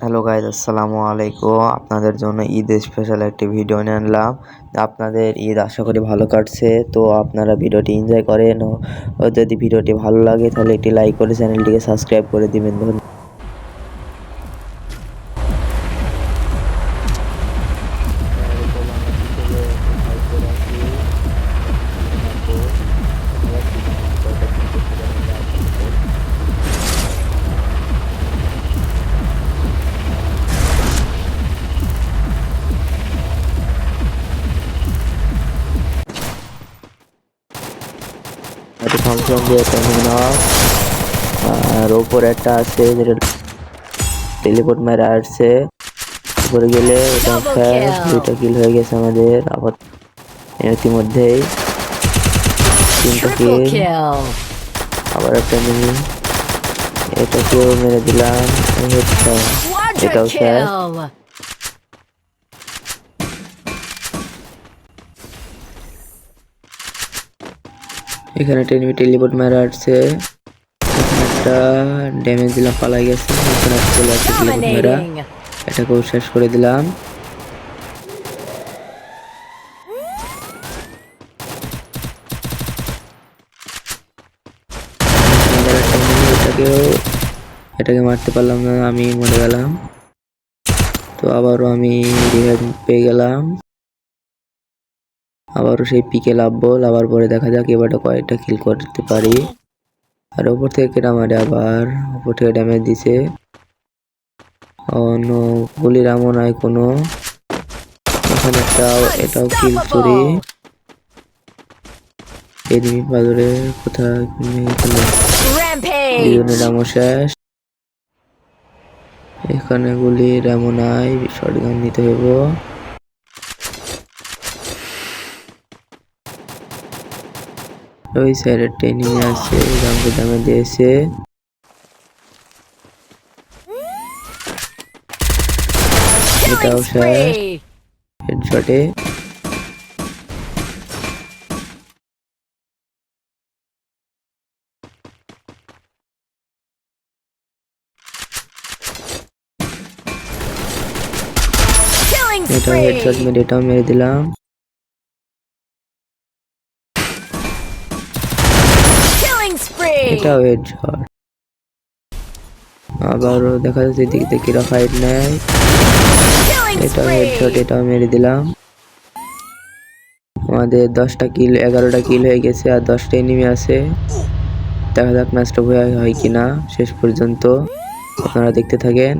Hello guys, আসসালামু আলাইকুম। আপনাদের জন্য ঈদ স্পেশাল একটি ভিডিও নিয়ে আনলাম। আপনাদের ঈদ আশা করি ভালো কাটছে। তো আপনারা ভিডিওটি এনজয় করেন ও যদি ভিডিওটি ভালো লাগে তাহলে একটি লাইক করে চ্যানেলটিকে সাবস্ক্রাইব করে দিবেন। ধন্যবাদ। ফাংশন দিয়ে আর ওপরে একটা আছে যেটা টেলিপোর্ট মেরে আসছে। উপরে গেলে এটা দুইটা কিল হয়ে গেছে আমাদের। আবার ইতিমধ্যেই 3টা কিল। আবার একটা মিনি, এটাকেও মেরে দিলাম। এটাও শেষ। এখানে টেলিপোর্ট মেরে আসছে। একটা ড্যামেজ দিলাম, পালাই গেছে। এখানে চলে আসছে টেলিপোর্ট মেরা, এটাকেও শেষ করে দিলাম। এটাকে মারতে পারলাম না, আমি মরে গেলাম। তো আবারও আমি রিভাইভ পেয়ে গেলাম। আবারও সেই পিকে লাভবো, লাভার পরে দেখা যাক এবারটা কয়েকটা কিল করতে পারি। আর ওপর থেকে কেটে মারে, আবার ওপর থেকে ড্যামেজ দিছে। অন্য গুলির এমন হয় কোনো। এখানে এটাও কিল চুরি। এদিকে বাজারে কোথায় শেষ। এখানে গুলির এমন হয়, শটগান নিতে হইব। ওই সাইডের ট্রেনিং আছে, জামকে দামে দিয়েছে। এটাও শেষ হেডশটে। এটাও হেডশট মেরে এটাও মেরে দিলাম। এটাও হেডশট। আবারও দেখা যাচ্ছে দিক থেকে ফাইট নেয়। এটাও হেডশট, এটাও মেরে দিলাম। আমাদের 10টা কিল 11টা কিল হয়ে গেছে, আর 10টা এনিমি আছে। দেখা যাক ম্যাচটা হয় কিনা শেষ পর্যন্ত। আপনারা দেখতে থাকেন।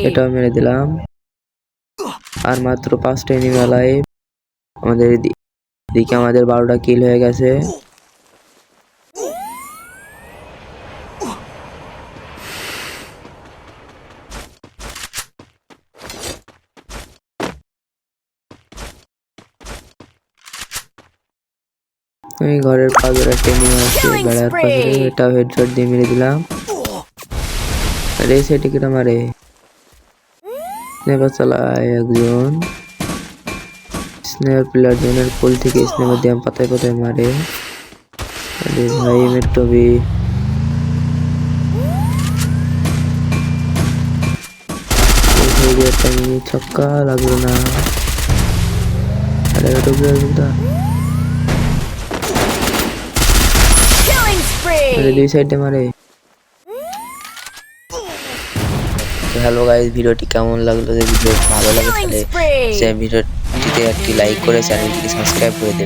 এটাও মেরে দিলাম। আর মাত্র 5টা এনিমি লাইভ। আমাদের এদিকে আমাদের 12টা কিল হয়ে গেছে। আমি ঘরের পাজরে একটা এনিমি আছে, বেড়ার পাজরে। এটাও হেডশট দিয়ে মেরে দিলাম। রেসে টিকিট মারে স্নেপার চালায় একজন। স্নেপার প্লেয়ার জোনের পোল থেকে স্নেপার দিয়ে পাতায় পাতায় মারে। আরে ভাই মেট্রোবি ছক্কা লাগলো না। আরে দুই সাইডে মারে। হ্যালো গাইস, ভিডিওটি কেমন লাগলো? যদি ভিডিও ভালো লাগে তাহলে ভিডিওটিতে একটি লাইক করে চ্যানেলটিকে সাবস্ক্রাইব করে দেবেন।